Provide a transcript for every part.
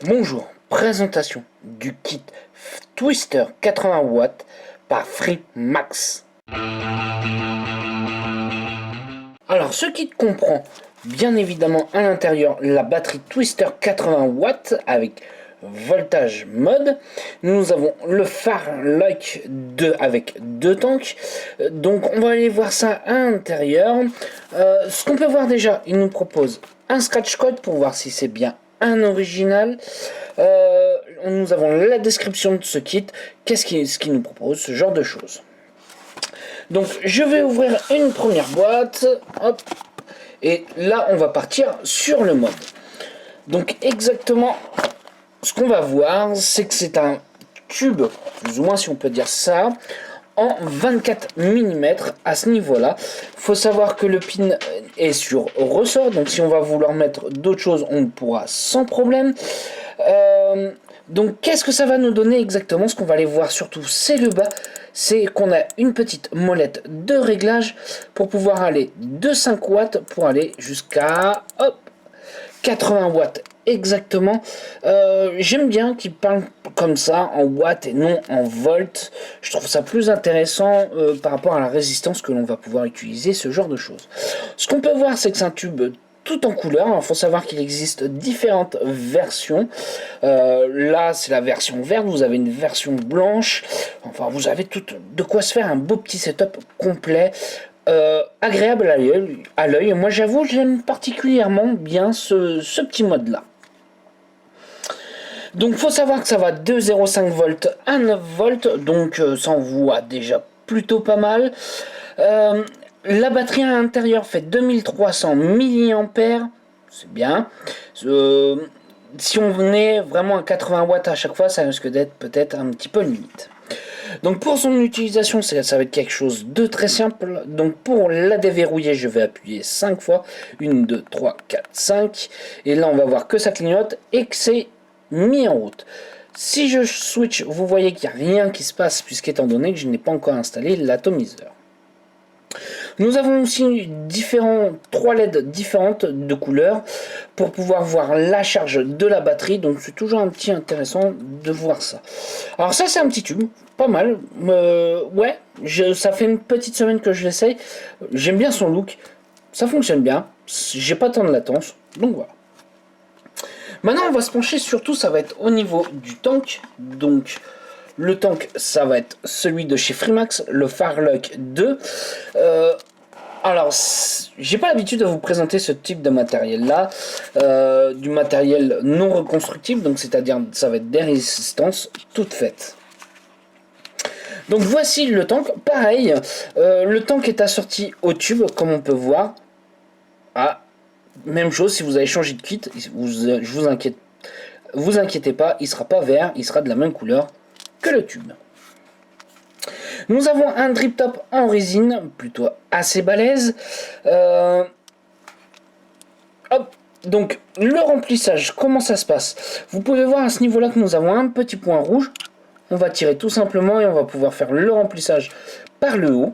Bonjour, présentation du kit Twister 80 watts par Freemax. Alors ce kit comprend bien évidemment à l'intérieur la batterie Twister 80 watts avec voltage mode. Nous avons le Farlock 2 avec deux tanks. Donc on va aller voir ça à l'intérieur. Ce qu'on peut voir déjà, il nous propose un scratch code pour voir si c'est bien un original. Nous avons la description de ce kit, ce qu'il nous propose, ce genre de choses. Donc je vais ouvrir une première boîte, hop, et là on va partir sur le mode. Donc exactement ce qu'on va voir, c'est que c'est un tube, plus ou moins si on peut dire ça, en 24 mm à ce niveau-là. Il faut savoir que le pin est sur ressort, donc si on va vouloir mettre d'autres choses, on pourra sans problème. Donc qu'est-ce que ça va nous donner exactement? Ce qu'on va aller voir surtout, c'est le bas. C'est qu'on a une petite molette de réglage pour pouvoir aller de 5 watts pour aller jusqu'à 80 watts exactement. J'aime bien qu'il parle comme ça en watts et non en volts. Je trouve ça plus intéressant par rapport à la résistance que l'on va pouvoir utiliser, ce genre de choses. Ce qu'on peut voir, c'est que c'est un tube tout en couleur. Il faut savoir qu'il existe différentes versions. Là, c'est la version verte. Vous avez une version blanche. Enfin, vous avez tout de quoi se faire un beau petit setup complet. Agréable à l'œil. Moi, j'avoue, j'aime particulièrement bien ce petit mode-là. Donc, faut savoir que ça va de 0,5 volts à 9 volts. Donc, ça envoie déjà plutôt pas mal. La batterie à l'intérieur fait 2300 mAh, c'est bien. Si on est vraiment à 80 watts à chaque fois, ça risque d'être peut-être un petit peu limite. Donc pour son utilisation, ça va être quelque chose de très simple. Donc pour la déverrouiller, je vais appuyer 5 fois. 1, 2, 3, 4, 5. Et là, on va voir que ça clignote et que c'est mis en route. Si je switch, vous voyez qu'il n'y a rien qui se passe, puisqu'étant donné que je n'ai pas encore installé l'atomiseur. Nous avons aussi 3 LED différentes de couleurs pour pouvoir voir la charge de la batterie. Donc c'est toujours un petit intéressant de voir ça. Alors ça, c'est un petit tube, pas mal. Ouais, ça fait une petite semaine que je l'essaye. J'aime bien son look, ça fonctionne bien. J'ai pas tant de latence, donc voilà. Maintenant, on va se pencher surtout, ça va être au niveau du tank. Donc le tank, ça va être celui de chez Freemax, le Farlock 2. Alors, j'ai pas l'habitude de vous présenter ce type de matériel là, du matériel non reconstructible, donc c'est-à-dire ça va être des résistances toutes faites. Donc voici le tank, pareil, le tank est assorti au tube comme on peut voir. Ah, même chose, si vous avez changé de kit, vous inquiétez pas, il sera pas vert, il sera de la même couleur que le tube. Nous avons un drip top en résine, plutôt assez balèze. Donc le remplissage, comment ça se passe? Vous pouvez voir à ce niveau-là que nous avons un petit point rouge. On va tirer tout simplement et on va pouvoir faire le remplissage par le haut.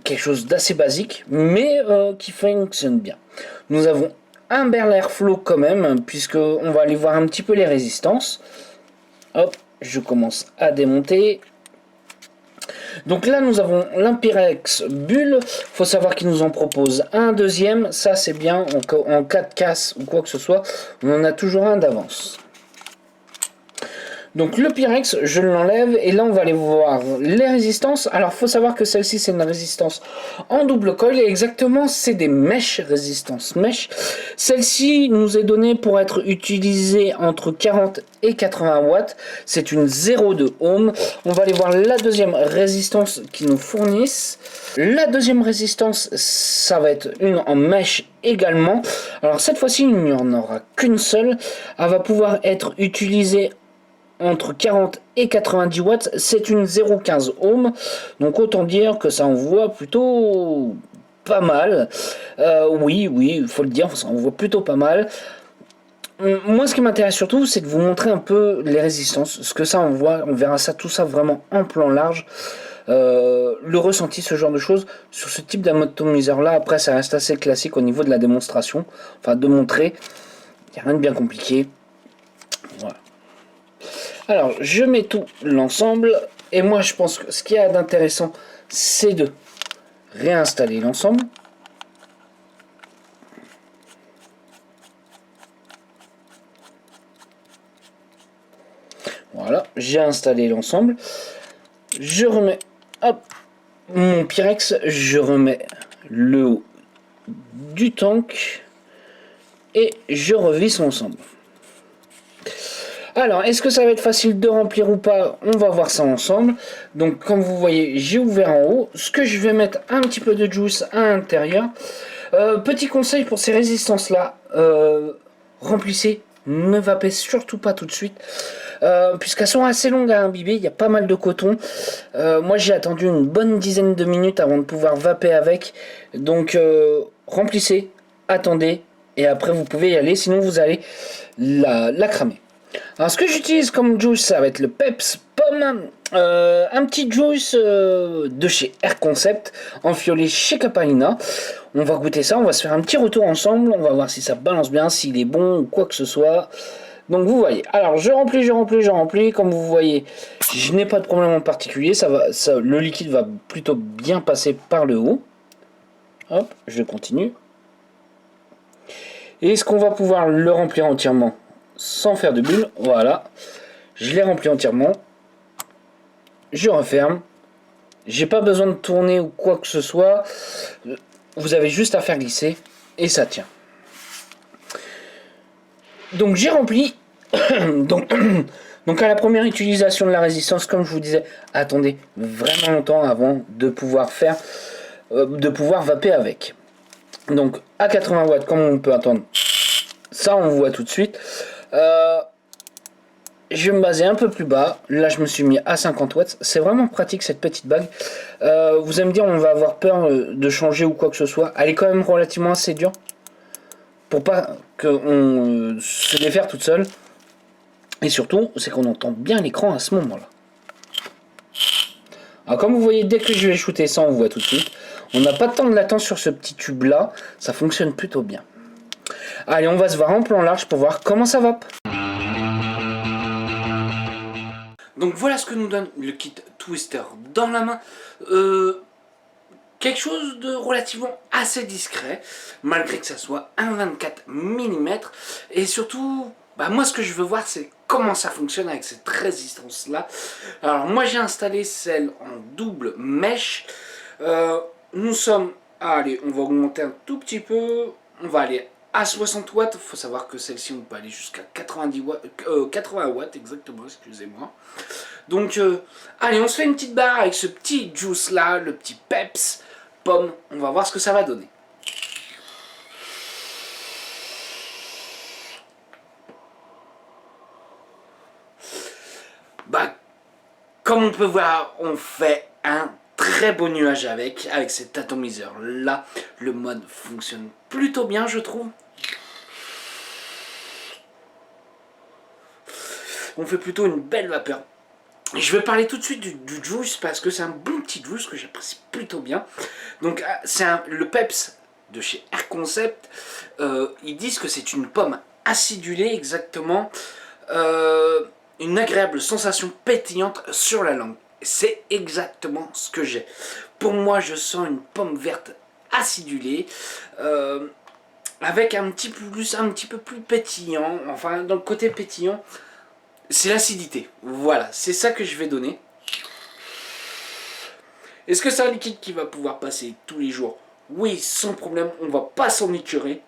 Quelque chose d'assez basique, mais qui fonctionne bien. Nous avons un Bel Airflow quand même, puisqu'on va aller voir un petit peu les résistances. Hop, je commence à démonter. Donc là, nous avons l'Imperex Bull. Il faut savoir qu'il nous en propose un deuxième. Ça, c'est bien. En cas de casse ou quoi que ce soit, on en a toujours un d'avance. Donc le Pyrex, je l'enlève et là on va aller voir les résistances. Alors il faut savoir que celle-ci c'est une résistance en double coil et exactement c'est des mèches, résistance mèche. Celle-ci nous est donnée pour être utilisée entre 40 et 80 watts. C'est une 0,2 ohm. On va aller voir la deuxième résistance qu'ils nous fournissent. La deuxième résistance, ça va être une en mèche également. Alors cette fois-ci il n'y en aura qu'une seule. Elle va pouvoir être utilisée entre 40 et 90 watts, c'est une 0,15 ohm, donc autant dire que ça envoie plutôt pas mal. Oui, il faut le dire, ça envoie plutôt pas mal. Moi, ce qui m'intéresse surtout, c'est de vous montrer un peu les résistances, ce que ça envoie. On verra ça, tout ça vraiment en plan large. Le ressenti, ce genre de choses, sur ce type d'atomiseur là. Après, ça reste assez classique au niveau de la démonstration, enfin de montrer. Il n'y a rien de bien compliqué. Alors, je mets tout l'ensemble. Et moi, je pense que ce qu'il y a d'intéressant, c'est de réinstaller l'ensemble. Voilà, j'ai installé l'ensemble. Je remets hop, mon Pyrex, je remets le haut du tank et je revisse l'ensemble. Alors, est-ce que ça va être facile de remplir ou pas? On va voir ça ensemble. Donc, comme vous voyez, j'ai ouvert en haut. Ce que je vais mettre un petit peu de juice à l'intérieur. Petit conseil pour ces résistances-là. Remplissez, ne vapez surtout pas tout de suite. Puisqu'elles sont assez longues à imbiber, il y a pas mal de coton. Moi, j'ai attendu une bonne dizaine de minutes avant de pouvoir vaper avec. Donc, remplissez, attendez. Et après, vous pouvez y aller. Sinon, vous allez la cramer. Alors ce que j'utilise comme juice, ça va être le Peps Pomme, un petit juice de chez Air Concept, enfiolé chez Capalina. On va goûter ça, on va se faire un petit retour ensemble, on va voir si ça balance bien, s'il est bon ou quoi que ce soit. Donc vous voyez, alors je remplis, comme vous voyez, je n'ai pas de problème en particulier, le liquide va plutôt bien passer par le haut. Hop, je continue. Et est-ce qu'on va pouvoir le remplir entièrement sans faire de bulles? Voilà, je l'ai rempli entièrement. Je referme. J'ai pas besoin de tourner ou quoi que ce soit. Vous avez juste à faire glisser et ça tient. Donc j'ai rempli. donc à la première utilisation de la résistance, comme je vous disais, attendez vraiment longtemps avant de pouvoir faire, de pouvoir vaper avec. Donc à 80 watts, comme on peut attendre, ça on voit tout de suite. Je vais me baser un peu plus bas. Là, je me suis mis à 50 watts. C'est vraiment pratique cette petite bague. Vous allez me dire, on va avoir peur de changer ou quoi que ce soit. Elle est quand même relativement assez dure. Pour pas qu'on se défaire toute seule. Et surtout, c'est qu'on entend bien l'écran à ce moment-là. Alors, comme vous voyez, dès que je vais shooter ça, on voit tout de suite. On n'a pas de temps de latence sur ce petit tube-là. Ça fonctionne plutôt bien. Allez, on va se voir en plan large pour voir comment ça va. Donc voilà ce que nous donne le kit Twister dans la main. Quelque chose de relativement assez discret, malgré que ça soit un 24 mm. Et surtout, moi ce que je veux voir c'est comment ça fonctionne avec cette résistance là. Alors moi j'ai installé celle en double mèche. Nous sommes, allez on va augmenter un tout petit peu, on va aller à 60 watts, il faut savoir que celle-ci on peut aller jusqu'à 90 watts, 80 watts exactement, excusez-moi. Donc allez on se fait une petite barre avec ce petit juice là, le petit Peps Pomme, on va voir ce que ça va donner. Comme on peut voir, on fait un très beau nuage avec cet atomiseur là. Le mode fonctionne plutôt bien je trouve. On fait plutôt une belle vapeur. Je vais parler tout de suite du juice parce que c'est un bon petit juice que j'apprécie plutôt bien. Donc c'est le Peps de chez Air Concept. Ils disent que c'est une pomme acidulée exactement. Une agréable sensation pétillante sur la langue. C'est exactement ce que j'ai. Pour moi, je sens une pomme verte acidulée. Avec un petit peu plus pétillant. Enfin, dans le côté pétillant, c'est l'acidité. Voilà, c'est ça que je vais donner. Est-ce que c'est un liquide qui va pouvoir passer tous les jours? Oui, sans problème, on va pas s'en écurer.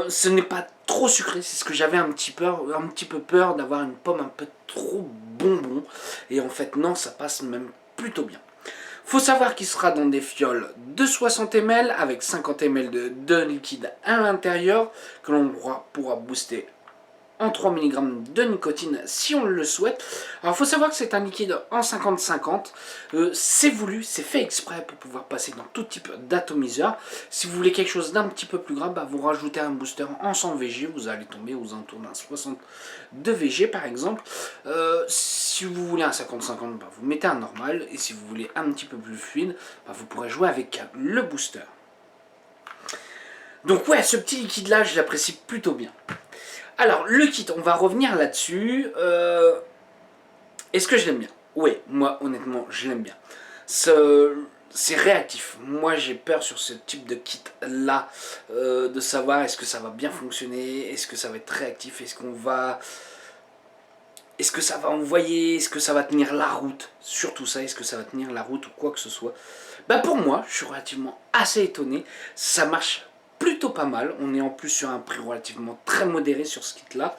Ce n'est pas trop sucré, c'est ce que j'avais un petit peu peur d'avoir une pomme un peu trop bonbon. Et en fait, non, ça passe même plutôt bien. Faut savoir qu'il sera dans des fioles de 60 ml avec 50 ml de liquide à l'intérieur que l'on pourra booster en 3 mg de nicotine si on le souhaite. Alors il faut savoir que c'est un liquide en 50-50, c'est voulu, c'est fait exprès pour pouvoir passer dans tout type d'atomiseur. Si vous voulez quelque chose d'un petit peu plus grave, vous rajoutez un booster en 100 VG, vous allez tomber aux alentours d'un 62 VG par exemple. Si vous voulez un 50-50, vous mettez un normal, et si vous voulez un petit peu plus fluide, vous pourrez jouer avec le booster. Donc ouais, ce petit liquide là je l'apprécie plutôt bien. Alors, le kit, on va revenir là-dessus. Est-ce que je l'aime bien? Oui, moi, honnêtement, je l'aime bien. C'est réactif. Moi, j'ai peur sur ce type de kit-là, de savoir est-ce que ça va bien fonctionner, est-ce que ça va être réactif, est-ce que ça va envoyer, est-ce que ça va tenir la route, surtout ça, est-ce que ça va tenir la route ou quoi que ce soit. Bah pour moi, je suis relativement assez étonné, ça marche plutôt pas mal, on est en plus sur un prix relativement très modéré sur ce kit-là.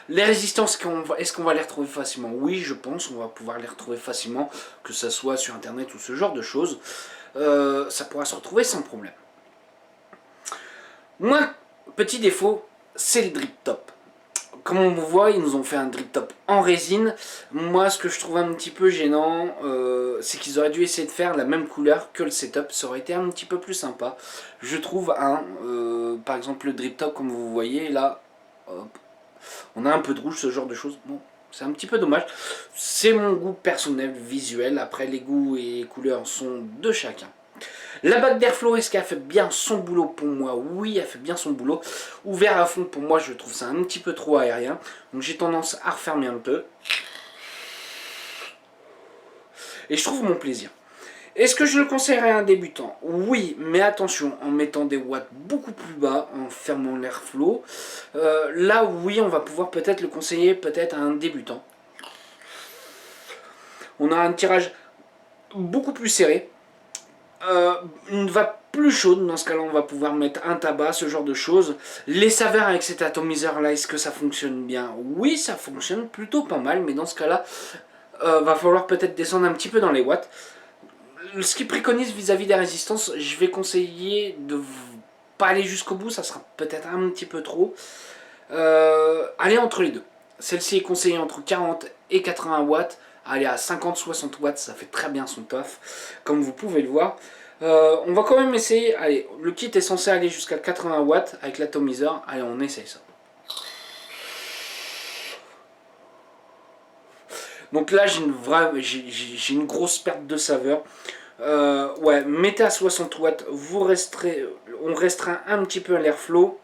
Les résistances, est-ce qu'on va les retrouver facilement? Oui, je pense, on va pouvoir les retrouver facilement, que ça soit sur internet ou ce genre de choses. Ça pourra se retrouver sans problème. Moi, petit défaut, c'est le drip top. Comme on voit, ils nous ont fait un drip top en résine. Moi, ce que je trouve un petit peu gênant, c'est qu'ils auraient dû essayer de faire la même couleur que le setup. Ça aurait été un petit peu plus sympa. Je trouve, par exemple, le drip top, comme vous voyez, là, on a un peu de rouge, ce genre de choses. Bon, c'est un petit peu dommage. C'est mon goût personnel, visuel. Après, les goûts et les couleurs sont de chacun. La bague d'airflow, est-ce qu'elle fait bien son boulot pour moi? Oui, elle fait bien son boulot. Ouvert à fond, pour moi, je trouve ça un petit peu trop aérien. Donc j'ai tendance à refermer un peu. Et je trouve mon plaisir. Est-ce que je le conseillerais à un débutant? Oui, mais attention, en mettant des watts beaucoup plus bas, en fermant l'airflow. Là, oui, on va pouvoir peut-être le conseiller peut-être à un débutant. On a un tirage beaucoup plus serré. Une vape plus chaude, dans ce cas là on va pouvoir mettre un tabac, ce genre de choses. Les saveurs avec cet atomiseur là, est-ce que ça fonctionne bien? Oui, ça fonctionne plutôt pas mal, mais dans ce cas là va falloir peut-être descendre un petit peu dans les watts. Ce qui préconise vis-à-vis des résistances, je vais conseiller de pas aller jusqu'au bout, ça sera peut-être un petit peu trop. Allez entre les deux. Celle-ci est conseillée entre 40 et 80 watts. Aller à 50-60 watts, ça fait très bien son taf, comme vous pouvez le voir. On va quand même essayer. Allez, le kit est censé aller jusqu'à 80 watts avec l'atomiseur. Allez, on essaye ça. Donc là, j'ai une grosse perte de saveur. Ouais, mettez à 60 watts, on restreint un petit peu l'airflow.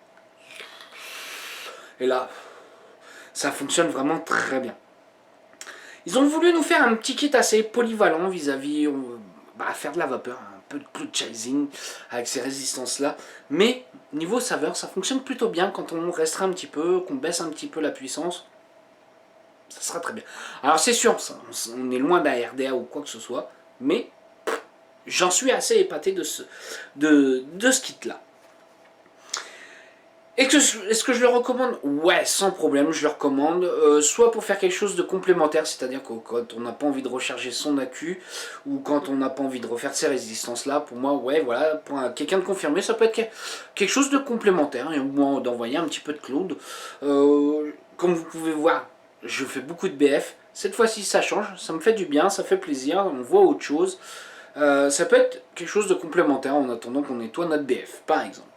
Et là, ça fonctionne vraiment très bien. Ils ont voulu nous faire un petit kit assez polyvalent vis-à-vis faire de la vapeur, un peu de cloud chasing avec ces résistances là. Mais niveau saveur, ça fonctionne plutôt bien quand on restreint un petit peu, qu'on baisse un petit peu la puissance. Ça sera très bien. Alors c'est sûr, on est loin d'un RDA ou quoi que ce soit, mais j'en suis assez épaté de ce kit là. Est-ce que je le recommande? Ouais, sans problème, je le recommande. Soit pour faire quelque chose de complémentaire, c'est-à-dire que quand on n'a pas envie de recharger son accu, ou quand on n'a pas envie de refaire ces résistances-là, pour moi, ouais, voilà, pour quelqu'un de confirmé, ça peut être quelque chose de complémentaire, et au moins d'envoyer un petit peu de cloud. Comme vous pouvez voir, je fais beaucoup de BF. Cette fois-ci, ça change, ça me fait du bien, ça fait plaisir, on voit autre chose. Ça peut être quelque chose de complémentaire en attendant qu'on nettoie notre BF, par exemple.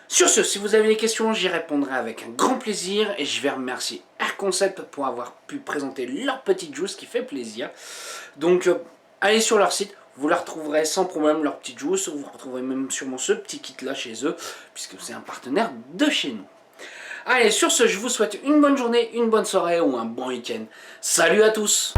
Sur ce, si vous avez des questions, j'y répondrai avec un grand plaisir et je vais remercier Air Concept pour avoir pu présenter leur petite juice qui fait plaisir. Donc, allez sur leur site, vous la retrouverez sans problème, leur petite juice. Vous retrouverez même sûrement ce petit kit là chez eux, puisque c'est un partenaire de chez nous. Allez, sur ce, je vous souhaite une bonne journée, une bonne soirée ou un bon week-end. Salut à tous!